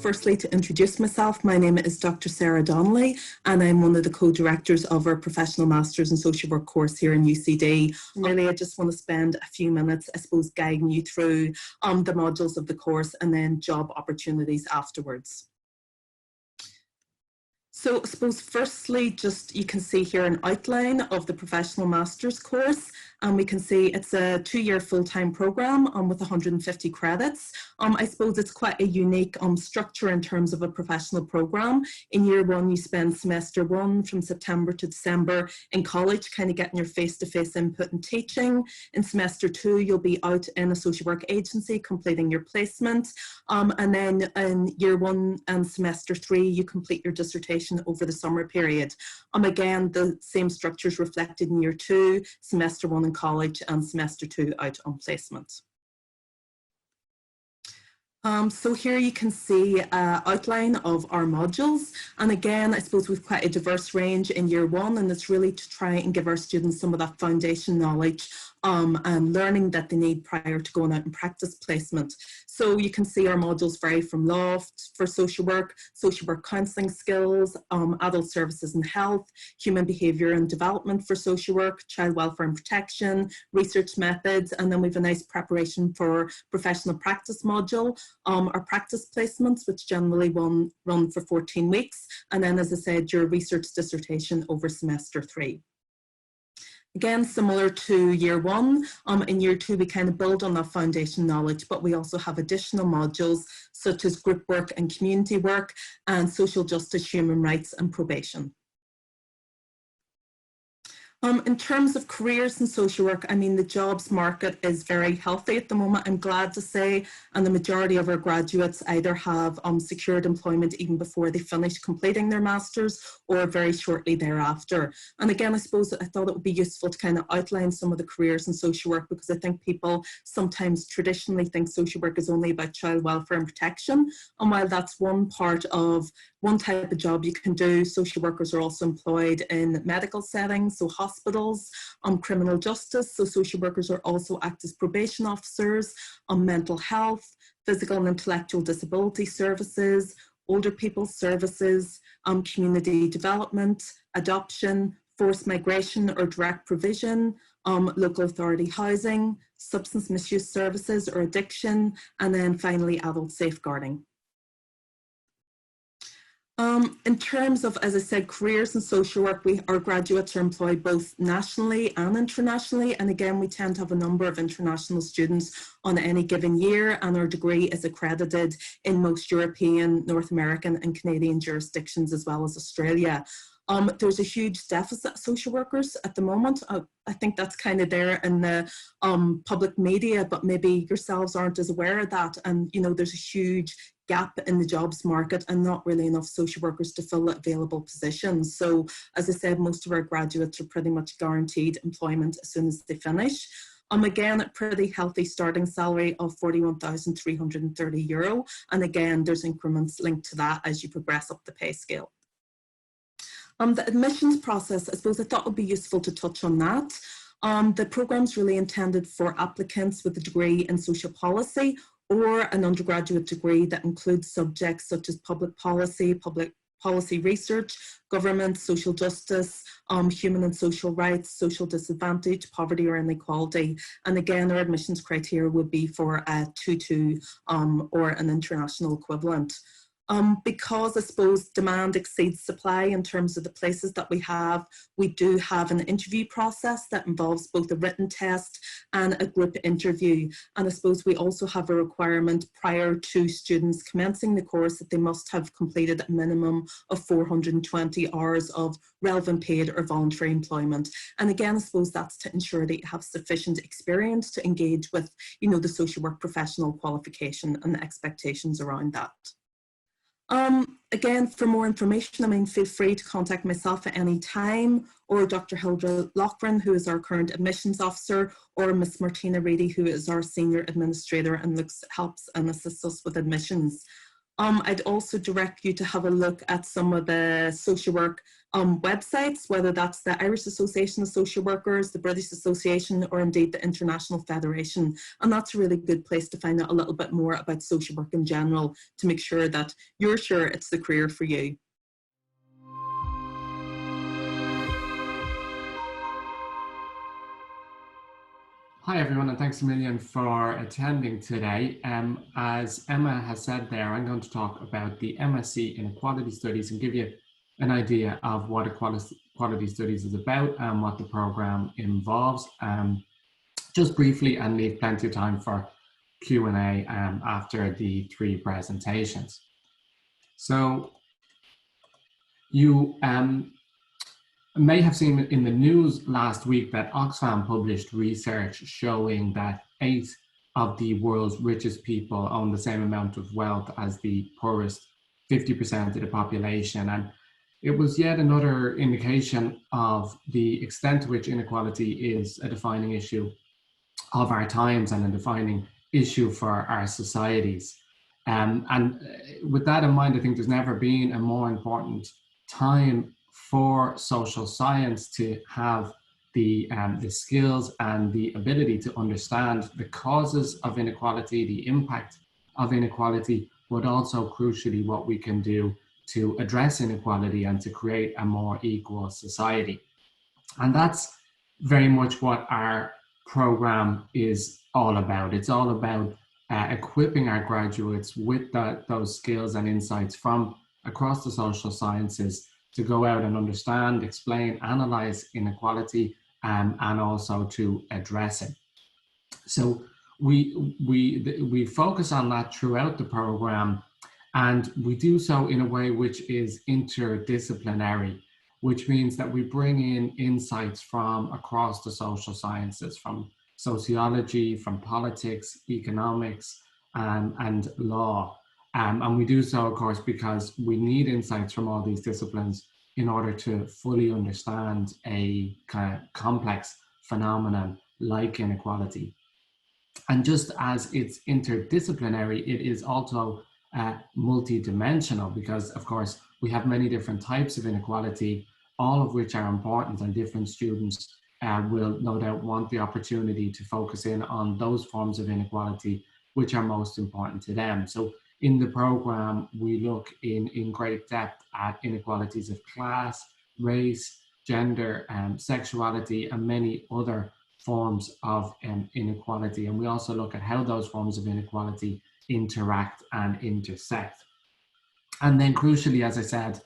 firstly, to introduce myself, my name is Dr. Sarah Donnelly, and I'm one of the co-directors of our Professional Masters in Social Work course here in UCD. Really, I just want to spend a few minutes, I suppose, guiding you through the modules of the course and then job opportunities afterwards. So I suppose firstly, just you can see here an outline of the Professional Masters course, and we can see it's a 2-year full-time program with 150 credits. I suppose it's quite a unique structure in terms of a professional program. In year 1, you spend semester 1 from September to December in college, kind of getting your face-to-face input and teaching. In semester 2, you'll be out in a social work agency completing your placement. And then in year 1 and semester 3, you complete your dissertation over the summer period. Again, the same structure is reflected in year 2, semester 1 in college, and semester 2 out on placement. So here you can see an outline of our modules, and again I suppose we've quite a diverse range in year 1, and it's really to try and give our students some of that foundation knowledge and learning that they need prior to going out and practice placement. So you can see our modules vary from law for social work counselling skills, adult services and health, human behaviour and development for social work, child welfare and protection, research methods, and then we have a nice preparation for professional practice module, our practice placements, which generally run for 14 weeks, and then, as I said, your research dissertation over semester 3. Again, similar to year 1, in year 2 we kind of build on that foundation knowledge, but we also have additional modules such as group work and community work and social justice, human rights and probation. In terms of careers in social work, I mean, the jobs market is very healthy at the moment, I'm glad to say, and the majority of our graduates either have secured employment even before they finish completing their masters or very shortly thereafter. And again, I suppose I thought it would be useful to kind of outline some of the careers in social work, because I think people sometimes traditionally think social work is only about child welfare and protection, and while that's one type of job you can do, social workers are also employed in medical settings, so hospitals, criminal justice, so social workers are also act as probation officers, mental health, physical and intellectual disability services, older people's services, community development, adoption, forced migration or direct provision, local authority housing, substance misuse services or addiction, and then finally adult safeguarding. In terms of, as I said, careers in social work, our graduates are employed both nationally and internationally, and again we tend to have a number of international students on any given year, and our degree is accredited in most European, North American and Canadian jurisdictions as well as Australia. There's a huge deficit of social workers at the moment. I think that's kind of there in the public media, but maybe yourselves aren't as aware of that, and you know there's a huge gap in the jobs market and not really enough social workers to fill available positions. So as I said, most of our graduates are pretty much guaranteed employment as soon as they finish. Again, a pretty healthy starting salary of €41,330, and again there's increments linked to that as you progress up the pay scale. The admissions process, I suppose I thought it would be useful to touch on that. The program's really intended for applicants with a degree in social policy or an undergraduate degree that includes subjects such as public policy research, government, social justice, human and social rights, social disadvantage, poverty or inequality. And again, our admissions criteria would be for a 2-2 or an international equivalent. Because I suppose demand exceeds supply in terms of the places that we do have an interview process that involves both a written test and a group interview. And I suppose we also have a requirement prior to students commencing the course that they must have completed a minimum of 420 hours of relevant paid or voluntary employment. And again, I suppose that's to ensure that you have sufficient experience to engage with, you know, the social work professional qualification and the expectations around that. Again, for more information, I mean, feel free to contact myself at any time, or Dr. Hilda Loughran, who is our current admissions officer, or Miss Martina Reedy, who is our senior administrator and helps and assists us with admissions. I'd also direct you to have a look at some of the social work websites, whether that's the Irish Association of Social Workers, the British Association, or indeed the International Federation. And that's a really good place to find out a little bit more about social work in general, to make sure that you're sure it's the career for you. Hi everyone, and thanks a million for attending today. As Emma has said there, I'm going to talk about the MSc in Equality Studies and give you an idea of what Equality Studies is about and what the program involves. Just briefly, and leave plenty of time for Q&A after the 3 presentations. So you may have seen in the news last week that Oxfam published research showing that 8 of the world's richest people own the same amount of wealth as the poorest 50% of the population. And it was yet another indication of the extent to which inequality is a defining issue of our times and a defining issue for our societies. And with that in mind, I think there's never been a more important time for social science to have the skills and the ability to understand the causes of inequality, the impact of inequality, but also crucially what we can do to address inequality and to create a more equal society. And that's very much what our program is all about. It's all about equipping our graduates with those skills and insights from across the social sciences to go out and understand, explain, analyze inequality, and also to address it. So we focus on that throughout the program, and we do so in a way which is interdisciplinary, which means that we bring in insights from across the social sciences, from sociology, from politics, economics, and law. And we do so, of course, because we need insights from all these disciplines in order to fully understand a kind of complex phenomenon like inequality. And just as it's interdisciplinary, it is also multidimensional, because, of course, we have many different types of inequality, all of which are important, and different students will no doubt want the opportunity to focus in on those forms of inequality which are most important to them. So in the program, we look in great depth at inequalities of class, race, gender, sexuality, and many other forms of inequality. And we also look at how those forms of inequality interact and intersect. And then crucially, as I said,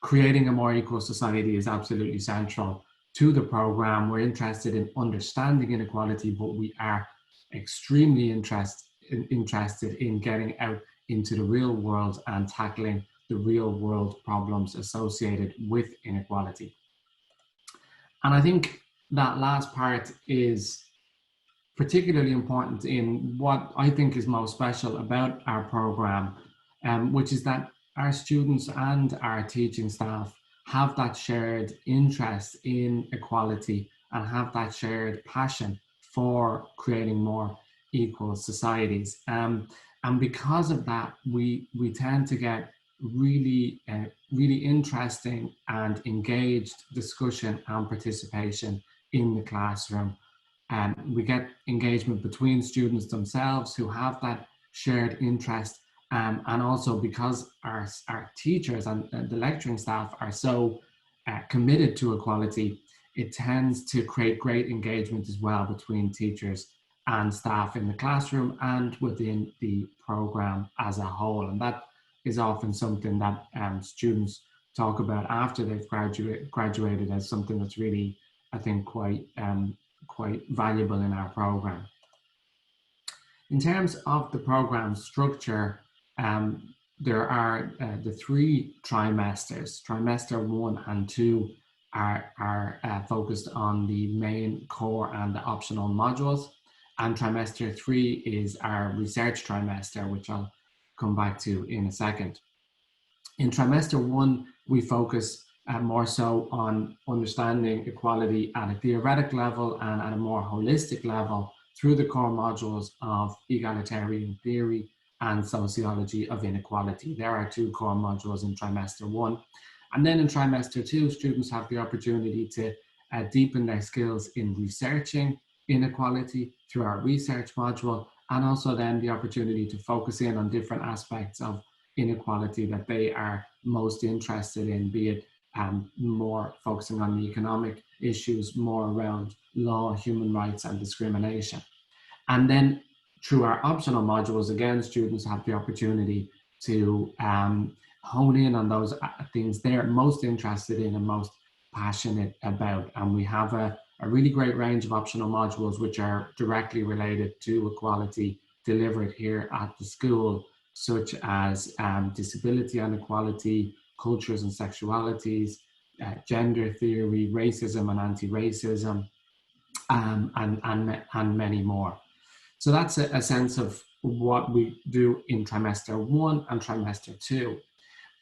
creating a more equal society is absolutely central to the program. We're interested in understanding inequality, but we are extremely interested in getting out into the real world and tackling the real world problems associated with inequality. And I think that last part is particularly important in what I think is most special about our program, which is that our students and our teaching staff have that shared interest in equality and have that shared passion for creating more equal societies. And because of that, we tend to get really interesting and engaged discussion and participation in the classroom. And we get engagement between students themselves who have that shared interest. And also because our teachers and the lecturing staff are so committed to equality, it tends to create great engagement as well between teachers and staff in the classroom and within the program as a whole. And that is often something that students talk about after they've graduated as something that's really, I think, quite valuable in our program. In terms of the program structure, there are the 3 trimesters. Trimester 1 and 2 are focused on the main core and the optional modules. And trimester 3 is our research trimester, which I'll come back to in a second. In trimester 1, we focus more so on understanding equality at a theoretic level and at a more holistic level through the core modules of egalitarian theory and Sociology of Inequality. There are 2 core modules in trimester 1. And then in trimester 2, students have the opportunity to deepen their skills in researching inequality through our research module, and also then the opportunity to focus in on different aspects of inequality that they are most interested in, be it more focusing on the economic issues, more around law, human rights, and discrimination. And then through our optional modules, again, students have the opportunity to hone in on those things they're most interested in and most passionate about. And we have a really great range of optional modules which are directly related to equality delivered here at the school, such as disability and equality, cultures and sexualities, gender theory, racism and anti-racism, and many more. So that's a sense of what we do in trimester 1 and trimester 2.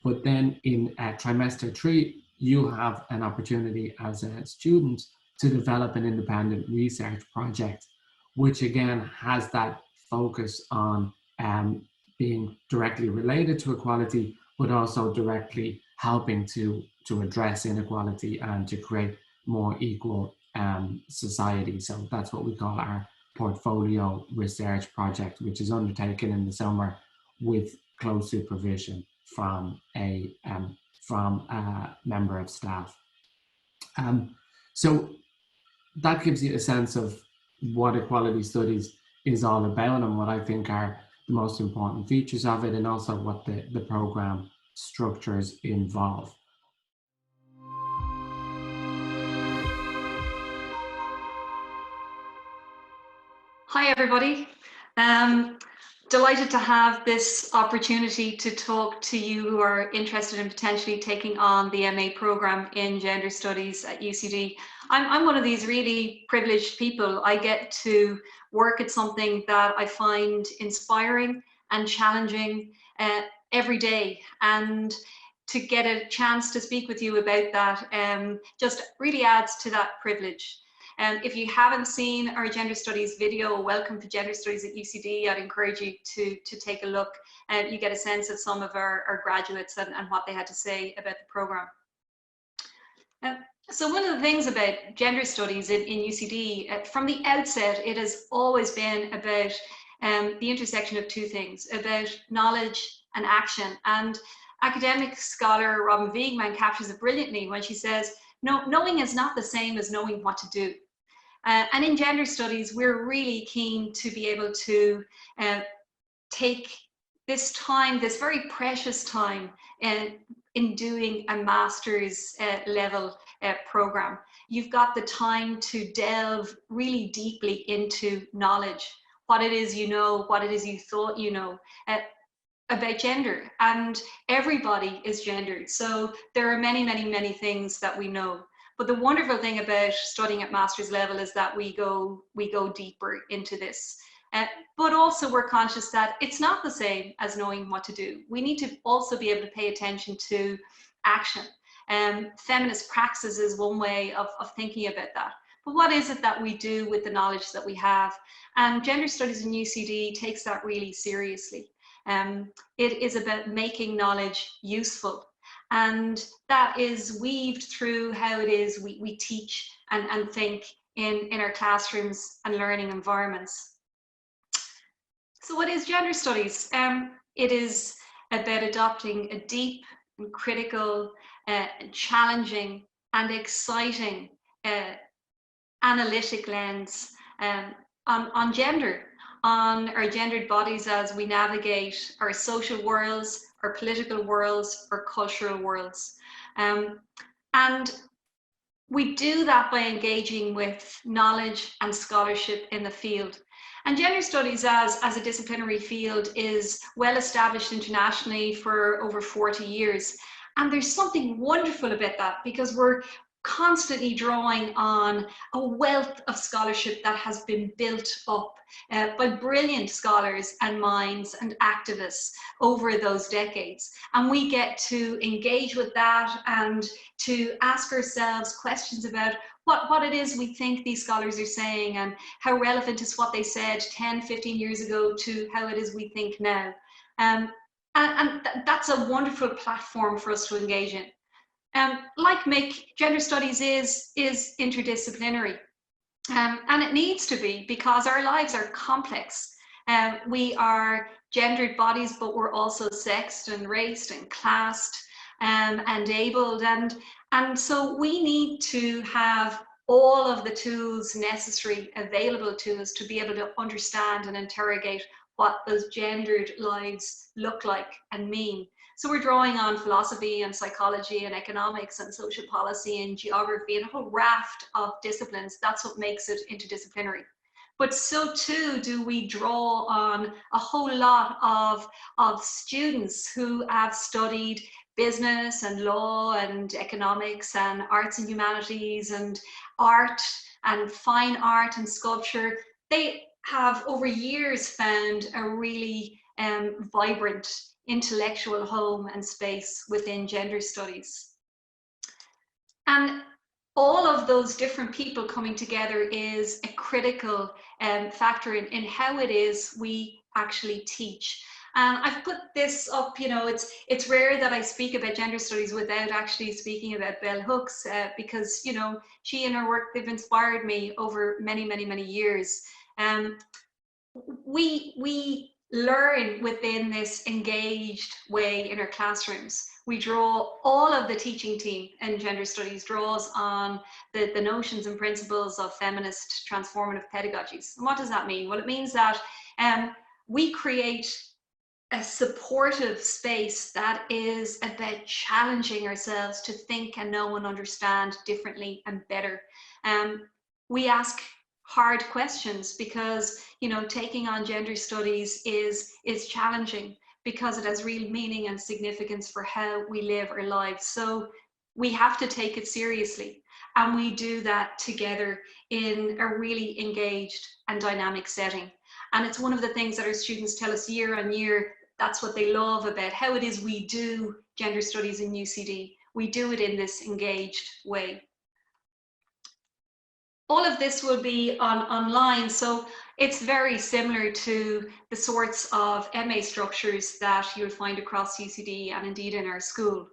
But then in trimester 3, you have an opportunity as a student to develop an independent research project, which again has that focus on being directly related to equality, but also directly helping to address inequality and to create more equal society. So that's what we call our portfolio research project, which is undertaken in the summer with close supervision from a member of staff. So that gives you a sense of what equality studies is all about and what I think are the most important features of it, and also what the program structures involve. Hi everybody. Delighted to have this opportunity to talk to you who are interested in potentially taking on the MA program in Gender Studies at UCD. I'm one of these really privileged people. I get to work at something that I find inspiring and challenging every day, and to get a chance to speak with you about that just really adds to that privilege. If you haven't seen our Gender Studies video, Welcome to Gender Studies at UCD, I'd encourage you to take a look, and you get a sense of some of our graduates and what they had to say about the program. So one of the things about Gender Studies in UCD, from the outset, it has always been about the intersection of 2 things, about knowledge and action. And academic scholar Robin Wiegman captures it brilliantly when she says, "No, knowing is not the same as knowing what to do." And in Gender Studies, we're really keen to be able to take this time, this very precious time, in doing a master's level program. You've got the time to delve really deeply into knowledge, what it is you know, what it is you thought you know, about gender. And everybody is gendered. So there are many, many, many things that we know. But the wonderful thing about studying at master's level is that we go deeper into this. But also we're conscious that it's not the same as knowing what to do. We need to also be able to pay attention to action. Feminist praxis is one way of thinking about that. But what is it that we do with the knowledge that we have? And Gender Studies in UCD takes that really seriously. It is about making knowledge useful. And that is weaved through how it is we teach and think in our classrooms and learning environments. So what is Gender Studies? It is about adopting a deep and critical, challenging and exciting analytic lens on gender, on our gendered bodies as we navigate our social worlds, our political worlds, our cultural worlds. And we do that by engaging with knowledge and scholarship in the field. And gender studies as a disciplinary field is well established internationally for over 40 years. And there's something wonderful about that, because we're constantly drawing on a wealth of scholarship that has been built up by brilliant scholars and minds and activists over those decades. And we get to engage with that and to ask ourselves questions about what it is we think these scholars are saying, and how relevant is what they said 10, 15 years ago to how it is we think now. That's a wonderful platform for us to engage in. Like Mick, gender studies is interdisciplinary. And it needs to be, because our lives are complex. We are gendered bodies, but we're also sexed and raced and classed and abled. And so we need to have all of the tools necessary available to us to be able to understand and interrogate what those gendered lives look like and mean. So we're drawing on philosophy and psychology and economics and social policy and geography and a whole raft of disciplines. That's what makes it interdisciplinary. But so too do we draw on a whole lot of students who have studied business and law and economics and arts and humanities and art and fine art and sculpture. They have over years found a really vibrant intellectual home and space within gender studies. And all of those different people coming together is a critical factor in how it is we actually teach. And I've put this up, you know, it's rare that I speak about gender studies without actually speaking about Bell Hooks, because, you know, she and her work, they've inspired me over many, many, many years. We learn within this engaged way in our classrooms. We draw, all of the teaching team in gender studies draws on the notions and principles of feminist transformative pedagogies. And what does that mean? Well, it means that we create a supportive space that is about challenging ourselves to think and know and understand differently and better. We ask hard questions because, you know, taking on gender studies is challenging because it has real meaning and significance for how we live our lives. So we have to take it seriously, and we do that together in a really engaged and dynamic setting. And it's one of the things that our students tell us year on year. That's what they love about how it is we do gender studies in UCD. We do it in this engaged way. All of this will be online, so it's very similar to the sorts of MA structures that you'll find across UCD and indeed in our school.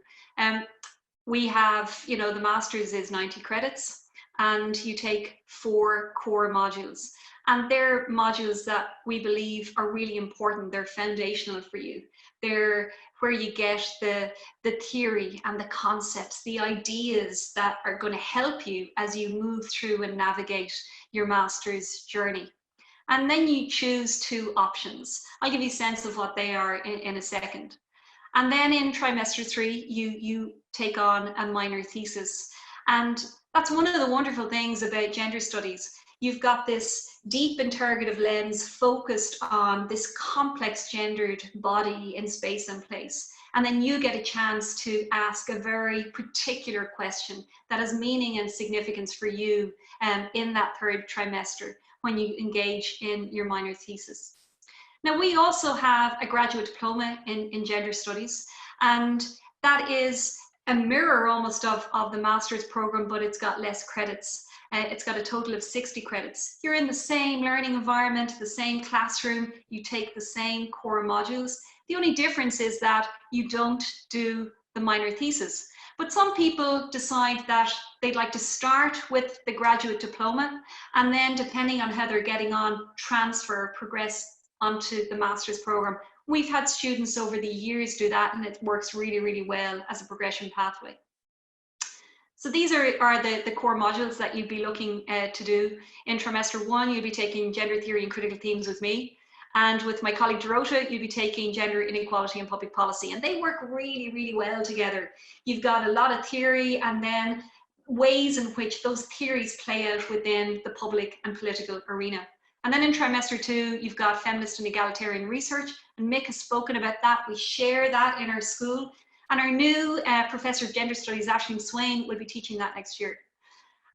We have, you know, the master's is 90 credits and you take 4 core modules. And they're modules that we believe are really important. They're foundational for you. They're where you get the theory and the concepts, the ideas that are going to help you as you move through and navigate your master's journey. And then you choose 2 options. I'll give you a sense of what they are in a second. And then in trimester 3, you take on a minor thesis. And that's one of the wonderful things about gender studies. You've got this deep interrogative lens focused on this complex gendered body in space and place. And then you get a chance to ask a very particular question that has meaning and significance for you in that 3rd trimester when you engage in your minor thesis. Now, we also have a graduate diploma in gender studies, and that is a mirror almost of the master's program, but it's got less credits. It's got a total of 60 credits. You're in the same learning environment, the same classroom, you take the same core modules. The only difference is that you don't do the minor thesis. But some people decide that they'd like to start with the graduate diploma, and then depending on how they're getting on, transfer, progress onto the master's program. We've had students over the years do that, and it works really, really well as a progression pathway. So these are the core modules that you'd be looking to do. In trimester 1, you'll be taking gender theory and critical themes with me. And with my colleague Dorota, you'll be taking gender inequality and public policy. And they work really, really well together. You've got a lot of theory and then ways in which those theories play out within the public and political arena. And then in trimester 2, you've got feminist and egalitarian research. And Mick has spoken about that. We share that in our school. And our new Professor of Gender Studies, Aisling Swain, will be teaching that next year.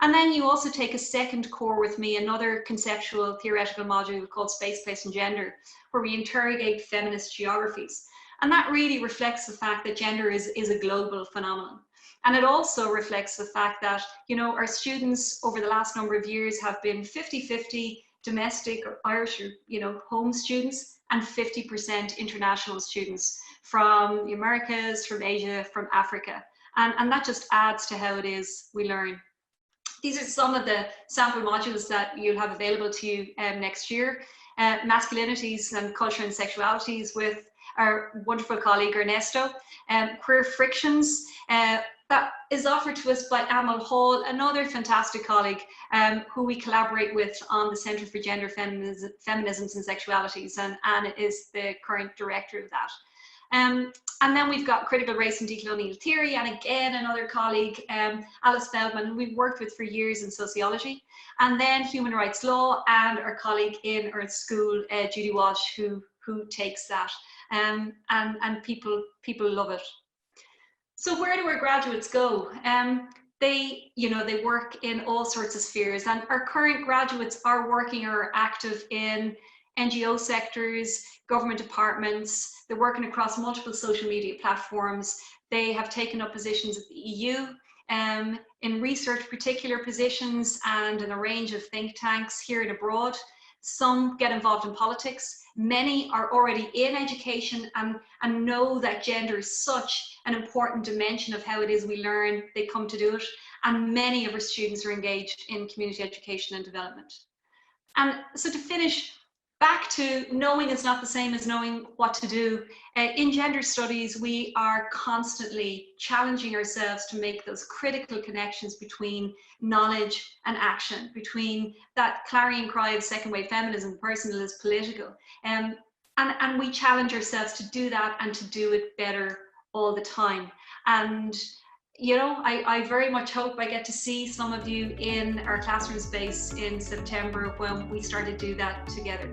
And then you also take a second core with me, another conceptual theoretical module called Space, Place and Gender, where we interrogate feminist geographies. And that really reflects the fact that gender is a global phenomenon. And it also reflects the fact that, you know, our students over the last number of years have been 50-50 domestic or Irish or, you know, home students, and 50% international students from the Americas, from Asia, from Africa. And that just adds to how it is we learn. These are some of the sample modules that you'll have available to you next year. Masculinities and Culture and Sexualities with our wonderful colleague Ernesto. Queer Frictions, that is offered to us by Amal Hall, another fantastic colleague who we collaborate with on the Centre for Gender Feminisms and Sexualities, and Anne is the current director of that. And then we've got Critical Race and Decolonial Theory, and again, another colleague, Alice Feldman, we've worked with for years in sociology. And then Human Rights Law, and our colleague in our school, Judy Walsh, who takes that. And people love it. So where do our graduates go? They work in all sorts of spheres, and our current graduates are working or active in NGO sectors, government departments. They're working across multiple social media platforms. They have taken up positions at the EU, in research particular positions, and in a range of think tanks here and abroad. Some get involved in politics. Many are already in education and know that gender is such an important dimension of how it is we learn. They come to do it. And many of our students are engaged in community education and development. And so to finish, back to knowing is not the same as knowing what to do. In gender studies, we are constantly challenging ourselves to make those critical connections between knowledge and action, between that clarion cry of second wave feminism, personal is political. And we challenge ourselves to do that and to do it better all the time. And you know, I very much hope I get to see some of you in our classroom space in September when we start to do that together.